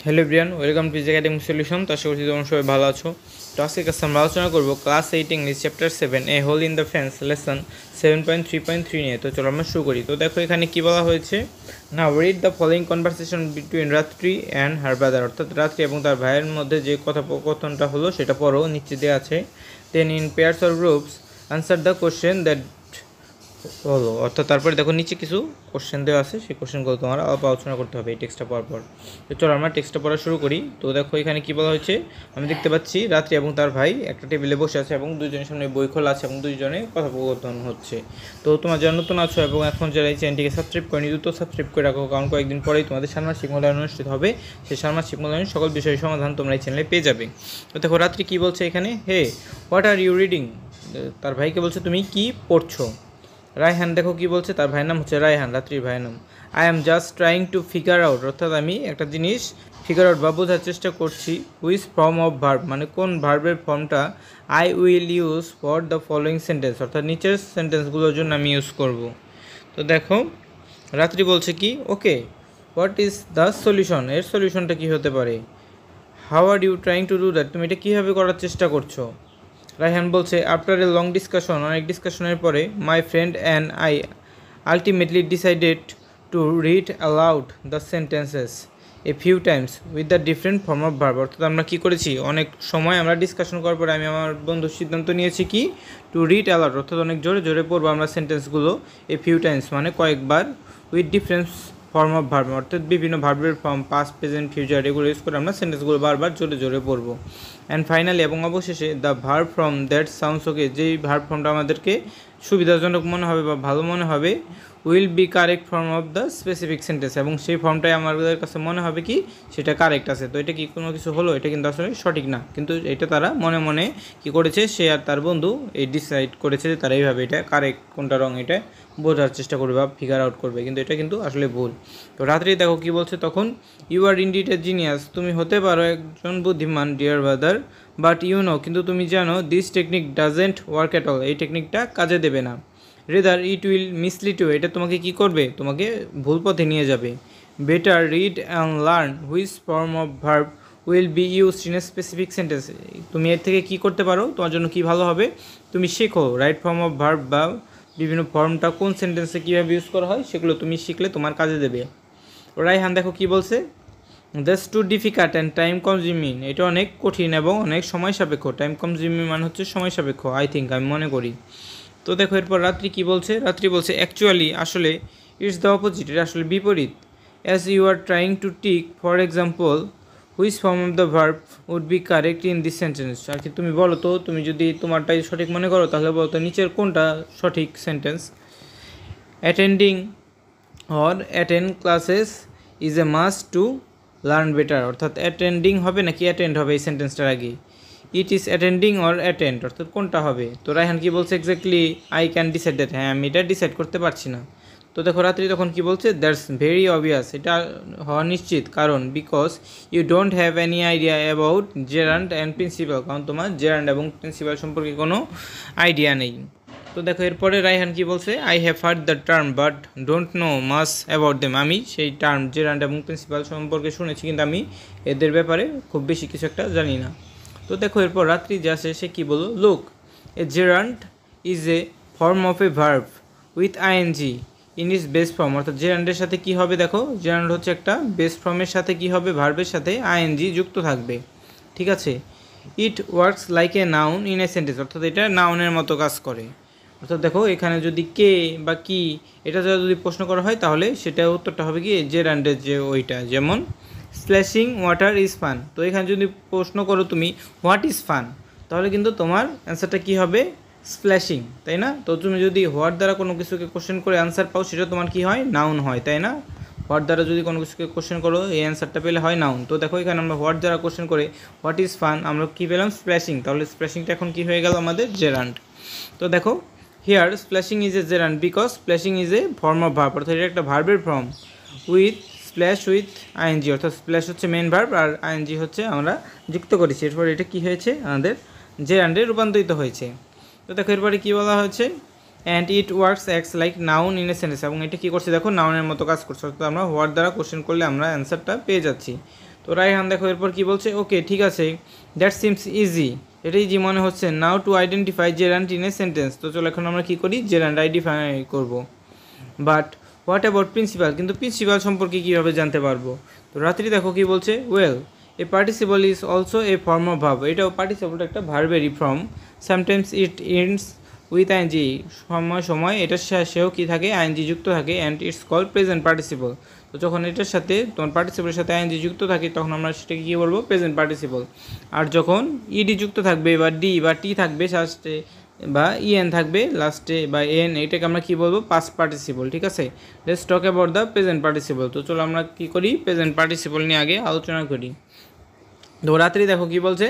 Hello everyone, welcome to academic solution. তো আশা করছি তোমরা সবাই ভালো আছো। তো আজকে কাছে আমরা আলোচনা করবো class 8 English chapter 7 a hole in the fence lesson 7.3.3 নিয়ে। তো চলো আমরা শুরু করি। তো দেখো এখানে কি বলা হয়েছে, now read the following conversation between রাত্রি অ্যান্ড হার ব্রাদার, অর্থাৎ রাত্রি এবং তার ভাইয়ের মধ্যে যে কথোপকথনটা হলো সেটা পড়ো, নিচে দেওয়া আছে। Then in pairs or groups answer the question that হলো, অর্থাৎ তারপরে দেখো নিচে কিছু কোশ্চেন দেওয়া আছে, সেই কোশ্চেনগুলো তোমার অল্প আলোচনা করতে হবে এই টেক্সটটা পড়ার পর। তো চলো আমরা টেক্সটটা পড়া শুরু করি। তো দেখো এখানে কি বলা হয়েছে, আমি দেখতে পাচ্ছি রাত্রি এবং তার ভাই একটা টেবিলে বসে আছে এবং দুইজনের সামনে বই খোলা আছে এবং দুইজনে কথোপকথন হচ্ছে। তো তোমরা যারা নতুন আছো এবং এখন যারা এই চ্যানেলটিকে সাবস্ক্রাইব করেনি, দ্রুত সাবস্ক্রাইব করে রাখো, কারণ কয়েকদিন পরেই তোমাদের ষান্মাসিক মূল্যায়ন অনুষ্ঠিত হবে। সেই ষান্মাসিক মূল্যায়নের সকল বিষয়ের সমাধান তোমরা এই চ্যানেলে পেয়ে যাবে। তো দেখো রাত্রি কি বলছে এখানে, hey what are you reading, তার ভাইকে বলছে তুমি কি পড়ছো। রায়হান দেখো কি বলছে, তার ভাইয়ের নাম হচ্ছে রায়হান, রাত্রির ভাইয়ের নাম। I am just trying to figure out, অর্থাৎ আমি একটা জিনিস ফিগার আউট বা বোঝার চেষ্টা করছি, হুইচ ফর্ম অফ ভার্ব, মানে কোন ভার্বের ফর্মটা I will use for the following sentence, অর্থাৎ নিচের সেন্টেন্সগুলোর জন্য আমি ইউজ করব। তো দেখো রাত্রি বলছে কি, okay what is the solution, এর সলিউশনটা কী হতে পারে। How are you trying to do that, তুমি এটা কীভাবে করার চেষ্টা করছো। রায়হান বলছে আফটার এ লং ডিসকাশন, অনেক ডিসকাশনের পরে, my friend and I ultimately decided to read aloud the sentences a few Times with the different form of verb, অর্থাৎ আমরা কী করেছি, অনেক সময় আমরা ডিসকাশন করার পরে আমি আমার বন্ধুর সিদ্ধান্ত নিয়েছি কি, টু রিড অ্যালাউড, অর্থাৎ অনেক জোরে জোরে পড়বো আমরা সেন্টেন্সগুলো, এ ফিউ টাইমস মানে কয়েকবার, with different form of verb, অর্থাৎ বিভিন্ন ভার্বের ফর্ম, পাস্ট প্রেজেন্ট ফিউচার, এগুলো ইউজ করে আমরা সেন্টেন্সগুলো বারবার জোরে জোরে পড়বো। অ্যান্ড ফাইনালি এবং অবশেষে the verb form that sounds ওকে, যেই ভার্ব ফর্মটা আমাদেরকে সুবিধাজনক মনে হবে বা ভালো মনে হবে, will be correct form of the specific sentence, এবং সেই ফর্মটাই আমাদের কাছে মনে হবে কি সেটা কারেক্ট আছে। তো এটা কি কোনো কিছু হলো, এটা কিন্তু আসলে সঠিক না, কিন্তু এটা তারা মনে মনে কি করেছে, সে আর তার বন্ধু এই ডিসাইড করেছে যে তারা এইভাবে এটা কারেক্ট কোনটা রং এটা বোঝার চেষ্টা করবে বা ফিগার আউট করবে, কিন্তু এটা কিন্তু আসলে ভুল। তো রাত্রি দেখো কি বলছে তখন, you are indeed a genius, তুমি হতে পারো একজন বুদ্ধিমান dear brother, but you know, কিন্তু তুমি জানো, this technique doesn't work at all, এই টেকনিকটা কাজে দেবে না। Rather it will mislead you, এটা তোমাকে কি করবে, তোমাকে ভুল পথে নিয়ে যাবে। Better read and learn which form of verb will be used in a specific sentence, তুমি এর থেকে কী করতে পারো, তোমার জন্য কী ভালো হবে, তুমি শেখো রাইট ফর্ম অফ ভার্ব বা বিভিন্ন ফর্মটা কোন সেন্টেন্সে কীভাবে ইউজ করা হয় সেগুলো তুমি শিখলে তোমার কাজে দেবে। রায়হান দেখো কি বলছে, that's too difficult and time consuming, এটা অনেক কঠিন এবং অনেক সময় সাপেক্ষ। টাইম কনজিউমিং মানে হচ্ছে সময় সাপেক্ষ, আই থিঙ্ক, আমি মনে করি। তো দেখো এরপর রাত্রি কি বলছে, রাত্রি বলছে অ্যাকচুয়ালি, আসলে, ইটস দ্য অপোজিট, এটা আসলে বিপরীত। As you are trying to tick for example which form of the verb would be correct in this sentence, আর কি তুমি বলো তো, তুমি যদি তোমারটাই সঠিক মনে করো তাহলে বলো তো নিচের কোনটা সঠিক sentence. Attending or attend classes is a must to learn better, অর্থাৎ অ্যাটেন্ডিং হবে নাকি অ্যাটেন্ড হবে এই সেন্টেন্সটার আগে, it is attending or attend, অর্থাৎ কোনটা হবে। তো রায়হান কি বলছে, exactly I can decide that, হ্যাঁ আমি এটা ডিসাইড করতে পারছি না। তো দেখো রাত্রি তখন কি বলছে, দ্যাটস ভেরি অবভিয়াস, এটা হওয়া নিশ্চিত, কারণ because you don't have any idea about gerund and principal, কারণ তোমার জেরান্ড এবং প্রিন্সিপাল সম্পর্কে কোনো আইডিয়া নেই। তো দেখো এরপরে রায়হান কি বলছে, I have heard the term but don't know much about them, আমি সেই টার্ম জেরান্ড এবং প্রিন্সিপাল সম্পর্কে শুনেছি, কিন্তু আমি এদের ব্যাপারে খুব বেশি কিছু একটা জানি না। তো দেখো এরপর রাত্রি যে আসে সে কী বলল, look a gerund is a form of a verb with ING in is base form, অর্থাৎ জেরান্ডের সাথে কী হবে, দেখো জেরান্ড হচ্ছে একটা বেস ফর্মের সাথে কী হবে, ভার্বের সাথে আইএনজি যুক্ত থাকবে, ঠিক আছে। It works like a noun in a sentence, অর্থাৎ এটা নাউনের মতো কাজ করে, অর্থাৎ দেখো এখানে যদি কে বা কি এটা যদি প্রশ্ন করা হয় তাহলে সেটা উত্তরটা হবে কি জেরান্ডের যে ওইটা, যেমন স্প্ল্যাশিং ওয়াটার ইজ ফান, তো এখানে যদি প্রশ্ন করো তুমি হোয়াট ইজ ফান, তাহলে কিন্তু তোমার অ্যান্সারটা কী হবে, স্প্ল্যাশিং, তাই না। তো তুমি যদি হোয়াট দ্বারা কোনো কিছুকে কোশ্চেন করে অ্যান্সার পাও সেটা তোমার কী হয়, নাউন হয়, তাই না। হোয়াট দ্বারা যদি কোনো কিছুকে কোশ্চেন করো এই অ্যান্সারটা পেলে হয় নাউন। তো দেখো এখানে আমরা হোয়াট দ্বারা কোশ্চেন করে হোয়াট ইজ ফান আমরা কী পেলাম, স্প্ল্যাশিং, তাহলে স্প্ল্যাশিংটা এখন কী হয়ে গেল আমাদের জেরান্ড। তো দেখো here splashing is a gerund because splashing is a form of verb, অর্থাৎ এটা একটা ভার্বের ফর্ম, উইথ স্প্ল্যাশ উইথ আইএনজি, অর্থাৎ স্প্ল্যাশ হচ্ছে মেন ভার্ব আর আইএনজি হচ্ছে আমরা যুক্ত করেছি, এরপর এটা কী হয়েছে আমাদের জেরান্ডে রূপান্তরিত হয়েছে। তো দেখো এরপরে কী বলা হয়েছে, and it works acts like noun in a sentence, এবং এটা কী করছে দেখো নাউনের মতো কাজ করছে, অর্থাৎ আমরা হোয়াট দ্বারা কোশ্চেন করলে আমরা অ্যান্সারটা পেয়ে যাচ্ছি। তো রায়হান দেখো এরপর কি বলছে, ওকে ঠিক আছে, দ্যাট সিমস ইজি, এটা ইজি মনে হচ্ছে। Now to identify gerund in a sentence, তো চলো এখন আমরা কী করি, জেরান্ড আইডেন্টিফাই করবো। বাট হোয়াট অ্যাবাউট প্রিন্সিপাল, কিন্তু প্রিন্সিপাল সম্পর্কে কীভাবে জানতে পারবো। তো রাত্রি দেখো কি বলছে, well a participle is also a form of verb, এটাও পার্টিসিপলটা একটা ভার্বেরই ফর্ম। Sometimes it ends with ING, সময় সময় এটার শেষেও কী থাকে, আইএনজি যুক্ত থাকে, and it's call present participle. তো যখন এটার সাথে তোমার পার্টিসিপলের সাথে আইএনজি যুক্ত থাকে তখন আমরা সেটাকে কী বলবো, প্রেজেন্ট পার্টিসিপল। আর যখন ইডি যুক্ত থাকবে বা ডি বা টি থাকবে লাস্টে বা ইএন থাকবে লাস্টে বা এন, এটাকে আমরা কী বলবো, পাস্ট পার্টিসিপল। ঠিক আছে, let's talk about the present participle. তো চলো আমরা কী করি, প্রেজেন্ট পার্টিসিপল নিয়ে আগে আলোচনা করি। তো রাত্রি দেখো কি বলছে,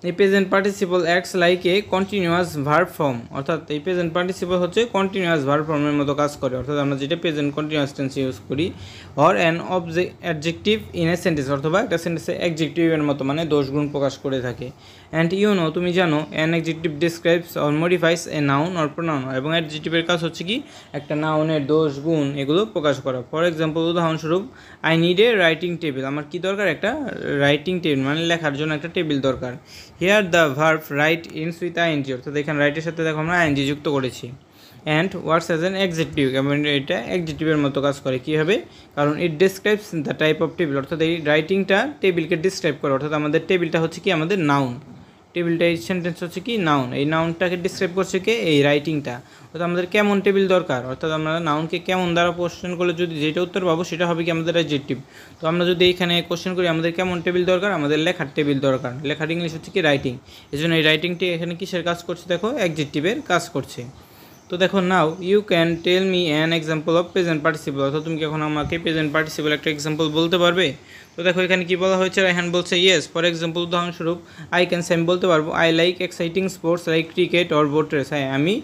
এই present participle acts like a continuous verb form, অর্থাৎ এই প্রেজেন্ট পার্টিসিপল হচ্ছে কন্টিনিউয়াস ভার্ব ফর্মের মতো কাজ করে, অর্থাৎ আমরা যেটা প্রেজেন্ট কন্টিনিউয়াস টেন্স ইউজ করি। Or an adjective in a sentence, অথবা একটা সেন্টেন্সে অ্যাডজেক্টিভের মতো মানে দোষ গুণ প্রকাশ করে থাকে। অ্যান্ড ইউ নো, তুমি জানো, an adjective describes or modifies a noun or pronoun, এবং অ্যাডজেক্টিভের কাজ হচ্ছে কি একটা নাউনের দোষ গুণ এগুলো প্রকাশ করা। ফর এক্সাম্পল, উদাহরণস্বরূপ, I need a writing table, আমার কি দরকার, একটা রাইটিং টেবিল মানে লেখার জন্য একটা টেবিল দরকার। Here the verb write ends with ING, অর্থাৎ এখানে রাইটের সাথে দেখো আমরা আইএনজি যুক্ত করেছি। And words as an adjective, এবং এটা অ্যাডজেক্টিভের মতো কাজ করে কীভাবে, কারণ it describes the type of table, অর্থাৎ এই রাইটিংটা টেবিলকে ডিসক্রাইব করে, অর্থাৎ আমাদের টেবিলটা হচ্ছে কি আমাদের নাউন, টেবিলটা এই সেন্টেন্স হচ্ছে কি নাউন, এই নাউনটাকে ডিসক্রাইব করছে কে, এই রাইটিংটা। অর্থাৎ আমাদের কেমন টেবিল দরকার, অর্থাৎ আমরা নাউনকে কেমন দ্বারা কোশ্চেন করলে যদি যেটা উত্তর পাবো সেটা হবে কি আমাদের অ্যাডজেক্টিভ। তো আমরা যদি এইখানে কোশ্চেন করি আমাদের কেমন টেবিল দরকার, আমাদের লেখার টেবিল দরকার, লেখার ইংলিশ হচ্ছে কি রাইটিং, এই জন্য এই রাইটিংটি এখানে কিসের কাজ করছে, দেখো অ্যাডজেক্টিভের কাজ করছে। তো দেখো, now you can tell me an example of present participle, অর্থাৎ তুমি কি এখন আমাকে প্রেজেন্ট পার্টিসিপল একটা এক্সাম্পল বলতে পারবে। তো দেখো এখানে কি বলা হয়েছে, রায়হান বলছে ইয়েস, ফর এক্সাম্পল উদাহরণস্বরূপ, আই ক্যান সে, আমি বলতে পারবো, I like exciting sports like cricket or boat race, হ্যাঁ আমি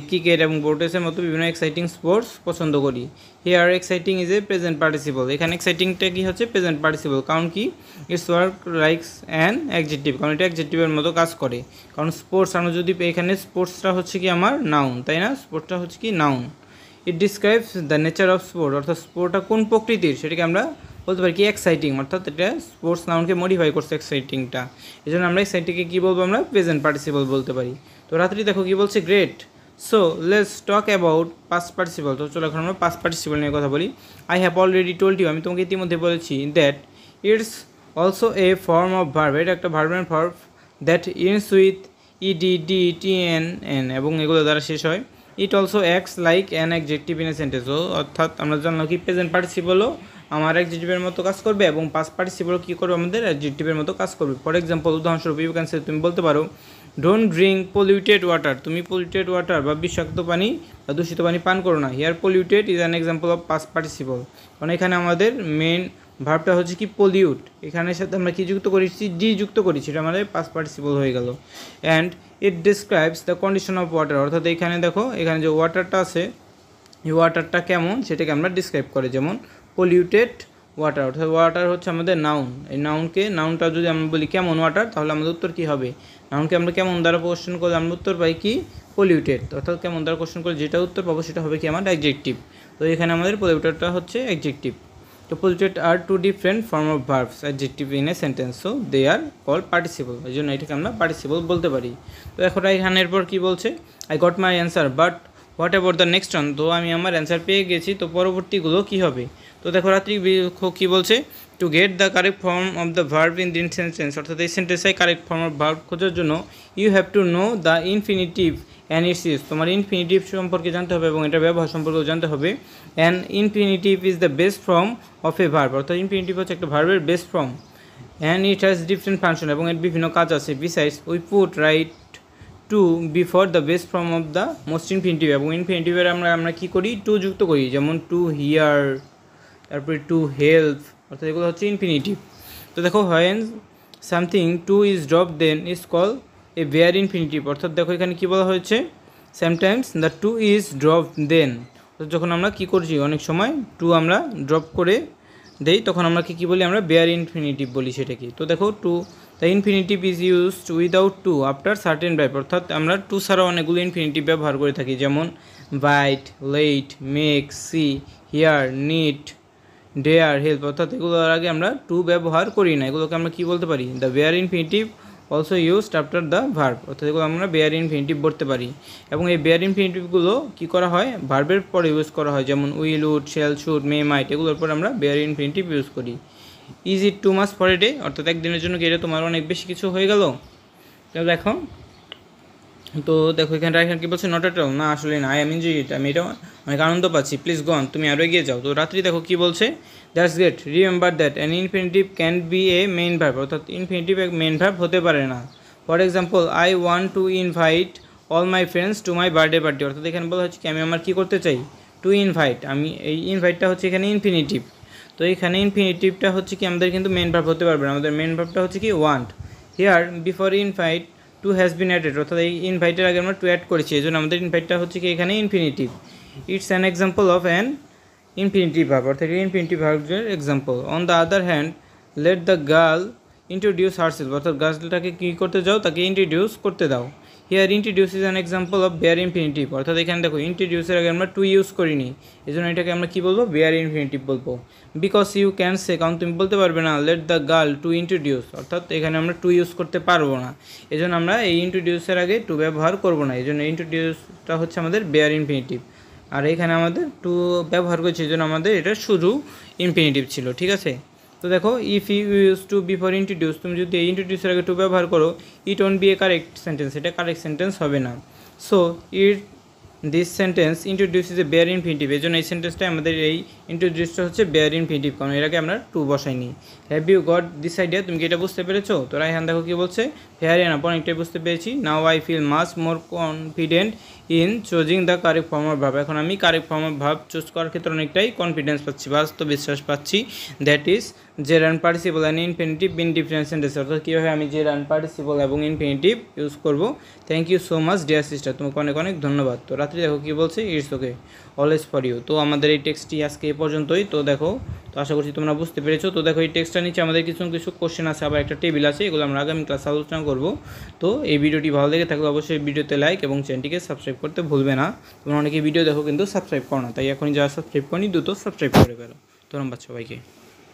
ক্রিকেট এবং বোট রেসের মতো বিভিন্ন এক্সাইটিং স্পোর্টস পছন্দ করি। Here exciting is a present participle, এখানে এক্সাইটিংটা কি হচ্ছে, প্রেজেন্ট পার্টিসিপল, কারণ কি it's work likes an adjective, কারণ এটা অ্যাডজেক্টিভের মতো কাজ করে। কারণ স্পোর্টস, আমরা যদি এখানে স্পোর্টসটা হচ্ছে কি আমার নাউন, তাই না, স্পোর্টসটা হচ্ছে কি noun. It describes the nature of sport, অর্থাৎ স্পোর্টটা কোন প্রকৃতির সেটাকে আমরা বলতে পারি কি এক্সাইটিং, অর্থাৎ এটা স্পোর্টস নাউনকে মডিফাই করছে এক্সাইটিংটা, এই জন্য আমরা এক্সাইটিংকে কী বলবো, আমরা প্রেজেন্ট পার্টিসিপল বলতে পারি। তো রাত্রি দেখো কি বলছে, great, so let's talk about past participle. তো চলো এখন আমরা পাস্ট পার্টিসিপল নিয়ে কথা বলি। I have already told you, আমি তোমাকে ইতিমধ্যে বলেছি, that it's also a form of verb, এটা একটা ভার্বের ফর্ম, that ends with ED D T N N, এবং এগুলো দ্বারা শেষ হয়। It also acts like an adjective in a sentence, অর্থাৎ আমরা জানলাম কি প্রেজেন্ট পার্টিসিপলও আমার অ্যাডজেক্টিভের মতো কাজ করবে এবং পাস্ট পার্টিসিপল কী করবে, আমাদের অ্যাডজেক্টিভের মতো কাজ করবে। ফর এক্সাম্পল উদাহরণস্বরূপ, ইউ ক্যান সে, তুমি বলতে পারো, ডোন্ট ড্রিঙ্ক পলিউটেড ওয়াটার, তুমি পলিউটেড ওয়াটার বা বিষাক্ত পানি বা দূষিত পানি পান করো না। Here polluted is an example of past participle, কারণ এখানে আমাদের মেন ভার্বটা হচ্ছে কি পলিউট, এখানের সাথে আমরা কি যুক্ত করেছি, ডি যুক্ত করেছি, এটা আমাদের পাস্ট পার্টিসিপল হয়ে গেল। And it describes the condition of water, অর্থাৎ এখানে দেখো এখানে যে ওয়াটারটা আছে এই ওয়াটারটা কেমন সেটাকে আমরা ডিসক্রাইব করে, যেমন পলিউটেড ওয়াটার, অর্থাৎ ওয়াটার হচ্ছে আমাদের নাউন, এই নাউনটা যদি আমরা বলি কেমন ওয়াটার, তাহলে আমাদের উত্তর কী হবে, নাউনকে আমরা কেমন দ্বারা কোশ্চেন করলে আমরা উত্তর পাই কি পলিউটেড, অর্থাৎ কেমন দ্বারা কোশ্চেন করলে যেটা উত্তর পাবো সেটা হবে কি আমার অ্যাডজেক্টিভ। তো এখানে আমাদের পলিউটেডটা হচ্ছে অ্যাডজেক্টিভ। তো polluted are two different form of verbs adjective in a sentence, so they are called participle, এই জন্য এটাকে আমরা পার্টিসিপল বলতে পারি। তো এখন এখানের পর কি বলছে, I got my answer but what about the next one, তো আমি আমার অ্যান্সার পেয়ে গেছি, তো পরবর্তীগুলো কী হবে। তো দেখো রাত্রি কী বলছে, to get the correct form of the verb in this sentence, অর্থাৎ এই সেন্টেন্সে কারেক্ট ফর্ম অফ ভার্ব খোঁজার জন্য you have to know the infinitive and its use, তোমার ইনফিনিটিভ সম্পর্কে জানতে হবে এবং এটার ব্যবহার সম্পর্কেও জানতে হবে। And infinitive is the best form of a verb, অর্থাৎ ইনফিনিটিভ হচ্ছে একটা ভার্বের best form. And it has different function, এবং এর বিভিন্ন কাজ আছে। Besides we put right to before the best form of the most infinitive, এবং ইনফিনিটিভের আমরা কী করি, টু যুক্ত করি, যেমন টু হিয়ার, তারপরে টু হেল্প, অর্থাৎ এগুলো হচ্ছে ইনফিনিটিভ। তো দেখো when something to is drop then is call a bare infinitive, অর্থাৎ দেখো এখানে কী বলা হয়েছে, sometimes the to is drop then, যখন আমরা কী করছি অনেক সময় টু আমরা ড্রপ করে দেই তখন আমরা কী বলি, আমরা বেয়ার ইনফিনিটিভ বলি সেটাকে। তো দেখো to the infinitive is used without to after certain verb, অর্থাৎ আমরা টু ছাড়াও অনেকগুলো ইনফিনিটিভ ব্যবহার করে থাকি, যেমন bite, let, make, see, hear, need, dare, help, অর্থাৎ এগুলোর আগে আমরা টু ব্যবহার করি না, এগুলোকে আমরা কী বলতে পারি? The bare infinitive also used after the verb, অর্থাৎ এগুলো আমরা বেয়ার ইনফিনিটিভ বলতে পারি। এবং এই বেয়ার ইনফিনিটিভগুলো কী করা হয়? ভার্বের পরে ইউজ করা হয়, যেমন উইল, উড, শ্যাল, শুড, মে, মাইট, এগুলোর পর আমরা বেয়ার ইনফিনিটিভ ইউজ করি। Is it too much for a day, অর্থাৎ একদিনের জন্য কি এটা তোমার অনেক বেশি কিছু হয়ে গেল? দেখো এখানে কি বলছে? নট এট অল, না আসলে না, আই এম এনজয় ইট, আমি এটা অনেক আনন্দ পাচ্ছি, প্লিজ গো অন, তুমি আরও এগিয়ে যাও। তো রাত্রি দেখো কী বলছে? That's great, remember that an infinitive can B A main verb, অর্থাৎ ইনফিনিটিভ এক মেইন ভার্ব হতে পারে না। For example, I want to invite all my friends to my birthday party, অর্থাৎ এখানে বলা হচ্ছে কি আমি আমার কী করতে চাই? টু ইনভাইট, আমি এই ইনভাইটটা হচ্ছে এখানে ইনফিনিটিভ। তো এখানে ইনফিনিটিভটা হচ্ছে কি আমাদের কিন্তু মেইন ভার্ব হতে পারবে না, আমাদের মেইন ভার্বটা হচ্ছে কি want. Here before invite to has been added, অর্থাৎ এই ইনভাইটের আগে আমরা টু অ্যাড করেছি, এই জন্য আমাদের ইনভাইটটা হচ্ছে কি এখানে infinitive. It's an example of an infinitive verb, অর্থাৎ ইনফিনিটিভ ভার্বের example. On the other hand, let the girl introduce herself, অর্থাৎ গার্লটাকে কী করতে যাও? তাকে ইন্ট্রোডিউস করতে দাও। Here introduce is an example of bear infinitive, অর্থাৎ এখানে দেখো ইন্ট্রোডিউসের আগে আমরা টু ইউজ করিনি, এই জন্য এটাকে আমরা কী বলবো? বেয়ার ইনফিনিটিভ বলবো। বিকজ ইউ ক্যান সে, কারণ তুমি বলতে পারবে না let the girl to introduce, অর্থাৎ এখানে আমরা টু ইউজ করতে পারবো না, এই জন্য আমরা এই ইন্ট্রোডিউসের আগে টু ব্যবহার করবো না, এই জন্য ইন্ট্রোডিউসটা হচ্ছে আমাদের বেয়ার ইনফিনিটিভ। আর এখানে আমাদের টু ব্যবহার করছি, এই জন্য আমাদের এটা শুধু ইনফিনিটিভ ছিল, ঠিক আছে? তো দেখো, if you use to before introduce, তুমি যদি এই ইন্ট্রোডিউসের আগে টু ব্যবহার করো, it won't be a correct sentence, এটা কারেক্ট সেন্টেন্স হবে না। So this sentence introduce is a bare infinitive, এই জন্য এই সেন্টেন্সটাই আমাদের এই ইন্ট্রোডিউসটা হচ্ছে বেয়ার ইনফিনিটিভ, কারণ এর আগে আমরা টু বসাইনি। Have you got this idea, তুমি কি এটা বুঝতে পেরেছো? তো রাইহান দেখো কী বলছে? ফেয়ার এনাফ, অনেকটাই বুঝতে পেরেছি। Now I feel much more confident in choosing the correct form of verb, এখন আমি correct form of verb choose করার ক্ষেত্রে অনেকটাই কনফিডেন্স পাচ্ছি বা আত্মবিশ্বাস পাচ্ছি। That is gerund participle and infinitive in different sentence, অর্থাৎ কীভাবে আমি জেরান পার্টিসিপল এবং ইনফিনিটিভ ইউজ করবো। Thank you so much dear sister, তোমাকে অনেক অনেক ধন্যবাদ। তো রাত্রি দেখো কী বলছে? It's okay, always for you. তো আমাদের এই টেক্সটটি আজকে এ পর্যন্তই। তো দেখো, তো আশা করছি তোমরা বুঝতে পেরেছো। তো দেখো, এই টেক্সটটা নিচে আমাদের কিছু কিছু কোশ্চেন আছে, আবার একটা টেবিল আছে, এগুলো আমরা আগামী ক্লাসে আলোচনা করব। তো এই ভিডিওটি ভালো লেগে থাকলে অবশ্যই ভিডিওতে লাইক এবং চ্যানেলটিকে সাবস্ক্রাইব করতে ভুলবে না। তোমরা অনেকে ভিডিও দেখো কিন্তু সাবস্ক্রাইব করো না, তাই এখনই যারা সাবস্ক্রাইব করনি দ্রুত সাবস্ক্রাইব করে ফেলো। ধন্যবাদ সবাইকে।